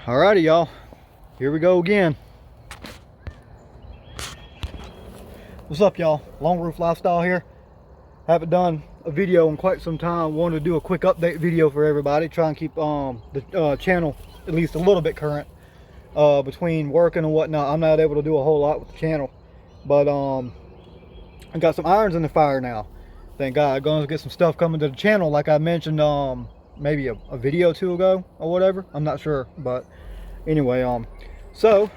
Alrighty, y'all. Here we go again. What's up, y'all? Long Roof Lifestyle here. Haven't done a video in quite some time. Wanted to do a quick update video for everybody. Try and keep the channel at least a little bit current. Between working and whatnot, I'm not able to do a whole lot with the channel. But I got some irons in the fire now. Thank God. I'm gonna get some stuff coming to the channel, like I mentioned maybe a video or two ago or whatever. I'm not sure, but anyway, so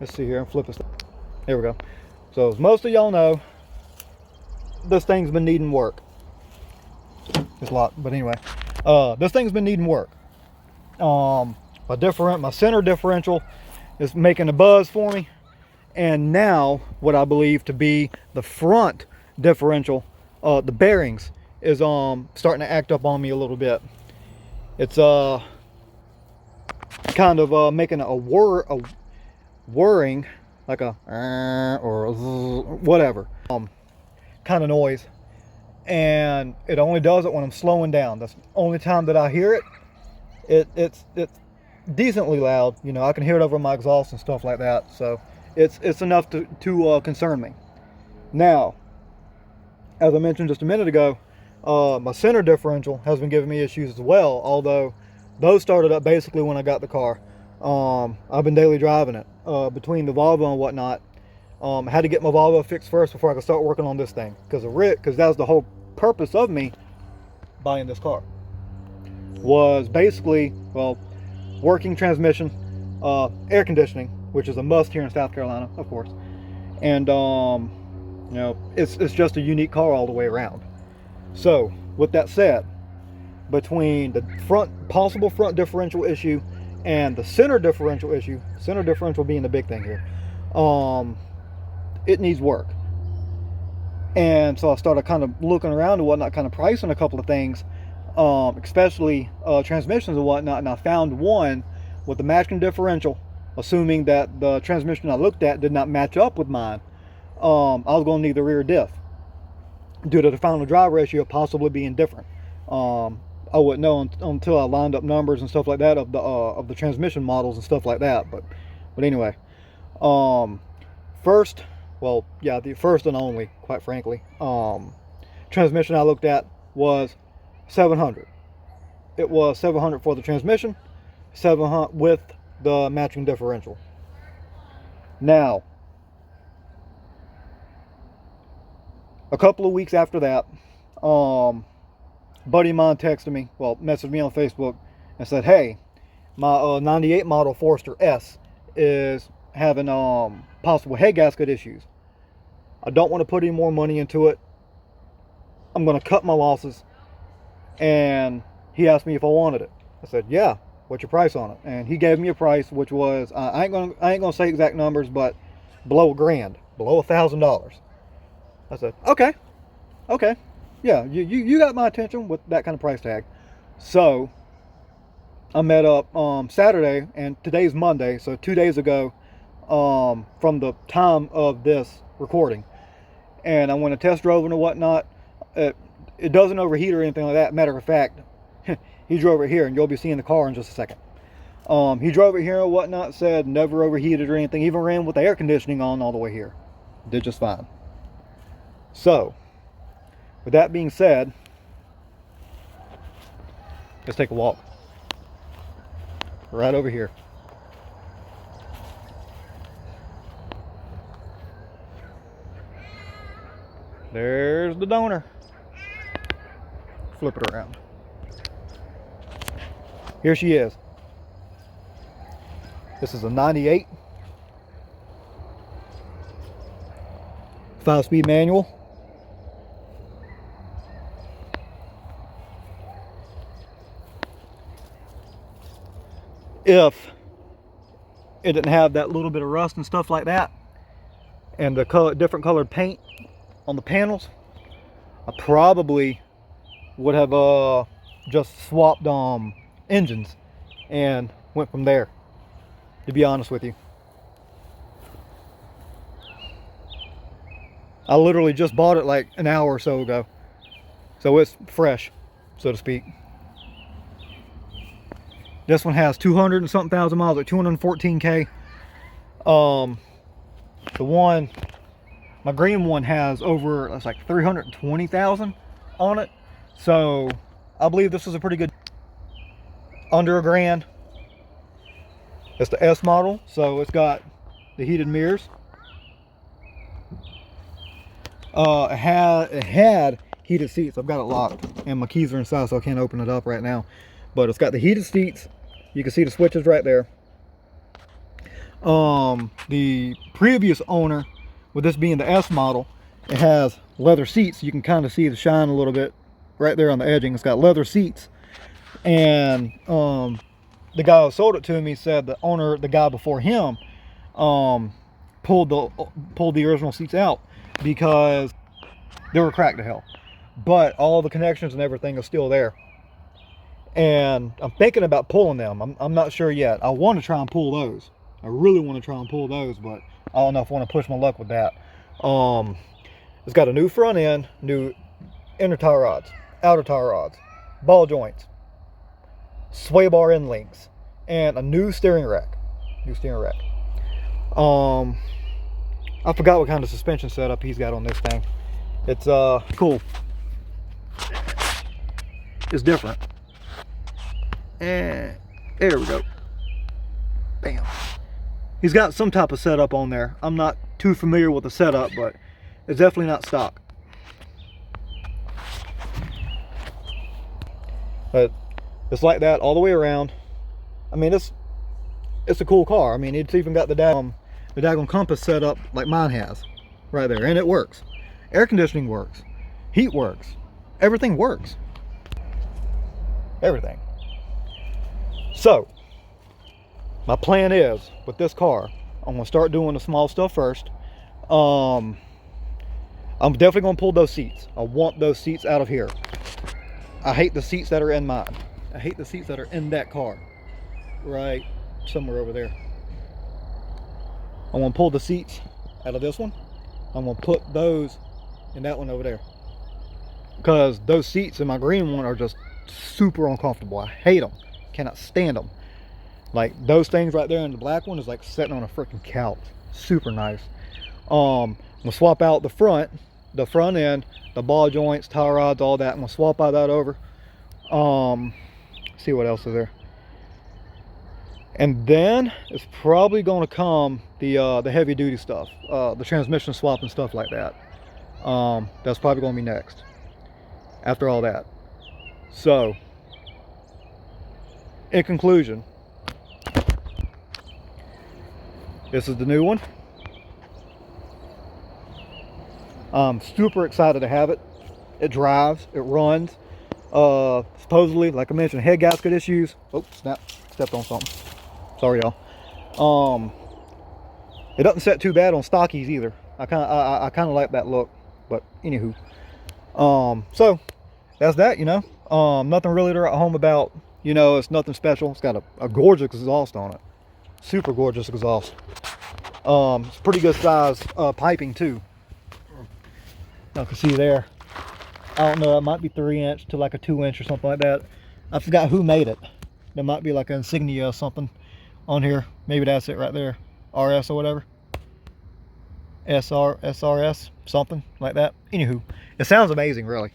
let's see here and flip this. There we go. So as most of y'all know, this thing's been needing work. It's a lot, but anyway, this thing's been needing work. My center differential is making a buzz for me, and now what I believe to be the front differential, the bearings, is starting to act up on me a little bit. It's kind of making a whirring, like a or a whatever kind of noise, and it only does it when I'm slowing down. That's the only time that I hear it. It's decently loud, you know. I can hear it over my exhaust and stuff like that, so it's enough to concern me. Now, as I mentioned just a minute ago, my center differential has been giving me issues as well, although those started up basically when I got the car. I've been daily driving it between the Volvo and whatnot. I had to get my Volvo fixed first before I could start working on this thing, because that was the whole purpose of me buying this car. Was basically, well, working transmission, air conditioning, which is a must here in South Carolina, of course, and you know, it's just a unique car all the way around. So with that said, between the possible front differential issue and the center differential issue, center differential being the big thing here, it needs work. And so I started kind of looking around and whatnot, kind of pricing a couple of things, especially transmissions and whatnot, and I found one with the matching differential, assuming that the transmission I looked at did not match up with mine. I was going to need the rear diff due to the final drive ratio possibly being different. I wouldn't know until I lined up numbers and stuff like that of the transmission models and stuff like that. But anyway, first, well, yeah, the first and only, quite frankly, transmission I looked at was $700. It was $700 for the transmission, $700 with the matching differential. Now, a couple of weeks after that, buddy of mine texted me, well, messaged me on Facebook and said, hey, my 98 model Forester S is having possible head gasket issues. I don't want to put any more money into it. I'm going to cut my losses. And he asked me if I wanted it. I said, yeah, what's your price on it? And he gave me a price which was, I ain't gonna say exact numbers, but below $1,000, below $1,000. I said, okay, yeah, you got my attention with that kind of price tag. So I met up Saturday, and today's Monday, so 2 days ago from the time of this recording, and I went and test drove and whatnot. It doesn't overheat or anything like that. Matter of fact, he drove it here, and you'll be seeing the car in just a second. He drove it here and whatnot, said never overheated or anything, even ran with the air conditioning on all the way here. Did just fine. So, with that being said, let's take a walk. Right over here. There's the donor. Flip it around. Here she is. This is a 98. 5-speed manual. If it didn't have that little bit of rust and stuff like that, and the different colored paint on the panels, I probably would have just swapped engines and went from there, to be honest with you. I literally just bought it like an hour or so ago, so it's fresh, so to speak. This one has 200 and something thousand miles, like 214K. The one, my green one has over, it's like 320,000 on it. So I believe this is a pretty good, under $1,000. It's the S model, so it's got the heated mirrors. It had heated seats. I've got it locked and my keys are inside, so I can't open it up right now. But it's got the heated seats. You can see the switches right there. The previous owner, with this being the S model, it has leather seats. You can kind of see the shine a little bit right there on the edging. It's got leather seats. And the guy who sold it to me said the owner, the guy before him, pulled the original seats out because they were cracked to hell, but all the connections and everything are still there. And I'm thinking about pulling them. I'm not sure yet. I want to try and pull those. I really want to try and pull those, but I don't know if I want to push my luck with that. It's got a new front end, new inner tie rods, outer tie rods, ball joints, sway bar end links, and a new steering rack. I forgot what kind of suspension setup he's got on this thing. It's cool. It's different. And there we go. Bam. He's got some type of setup on there. I'm not too familiar with the setup, but it's definitely not stock. But it's like that all the way around. I mean, it's a cool car. I mean, it's even got the daggone compass set up like mine has right there, and it works. Air conditioning works, heat works, everything works. Everything. So my plan is, with this car, I'm gonna start doing the small stuff first. I'm definitely gonna pull those seats. I want those seats out of here. I hate the seats that are in mine. I hate the seats that are in that car, right somewhere over there. I'm gonna pull the seats out of this one. I'm gonna put those in that one over there, because those seats in my green one are just super uncomfortable. I hate them. Cannot stand them. Like those things right there in the black one is like sitting on a freaking couch. Super nice. I'm gonna swap out the front end, the ball joints, tie rods, all that. I'm gonna swap out that over. See what else is there. And then it's probably going to come the heavy duty stuff, the transmission swap and stuff like that. That's probably going to be next after all that. So in conclusion, this is the new one. I'm super excited to have it. It drives, it runs. Supposedly, like I mentioned, head gasket issues. Oh, snap, stepped on something. Sorry, y'all. It doesn't set too bad on stockies either. I kind of like that look. But anywho, so that's that. You know, nothing really to write home about. You know, it's nothing special. It's got a gorgeous exhaust on it. Super gorgeous exhaust. It's pretty good size piping too. You can see there. I don't know, it might be 3" to like a 2" or something like that. I forgot who made it. There might be like an insignia or something on here. Maybe that's it right there. RS or whatever. SRS, something like that. Anywho, it sounds amazing, really.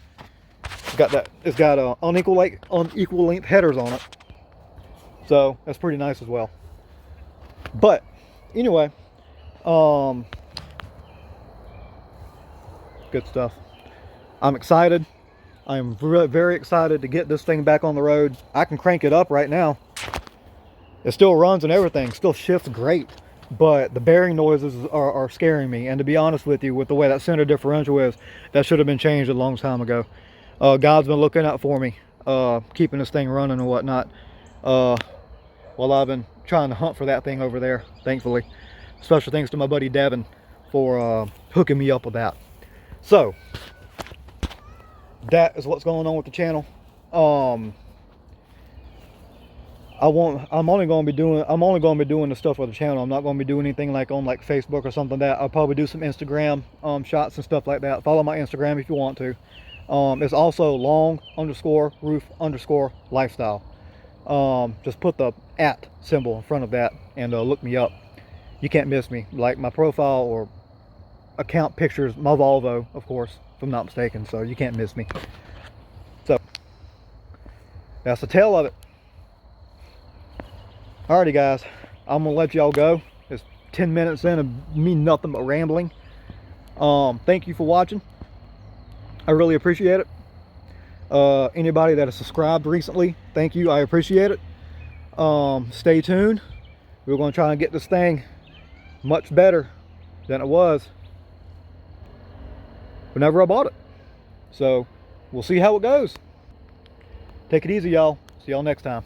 It's got that. It's got unequal length headers on it, so that's pretty nice as well. But anyway, good stuff. I'm excited. I'm very excited to get this thing back on the road. I can crank it up right now. It still runs and everything, still shifts great, but the bearing noises are scaring me. And to be honest with you, with the way that center differential is, that should have been changed a long time ago. God's been looking out for me, keeping this thing running and whatnot, while I've been trying to hunt for that thing over there, thankfully. Special thanks to my buddy Devin for hooking me up with that. So that is what's going on with the channel. I'm only going to be doing the stuff for the channel. I'm not going to be doing anything like on like Facebook or something like that. I'll probably do some Instagram shots and stuff like that. Follow my Instagram if you want to. It's also long_roof_lifestyle. Just put the @ symbol in front of that and look me up. You can't miss me. Like my profile or account pictures, my Volvo, of course, if I'm not mistaken. So you can't miss me. So that's the tail of it. Alrighty, guys, I'm gonna let y'all go. It's 10 minutes in of me nothing but rambling. Thank you for watching. I really appreciate it. Anybody that has subscribed recently, thank you. I appreciate it. Stay tuned. We're going to try and get this thing much better than it was whenever I bought it. So we'll see how it goes. Take it easy, y'all. See y'all next time.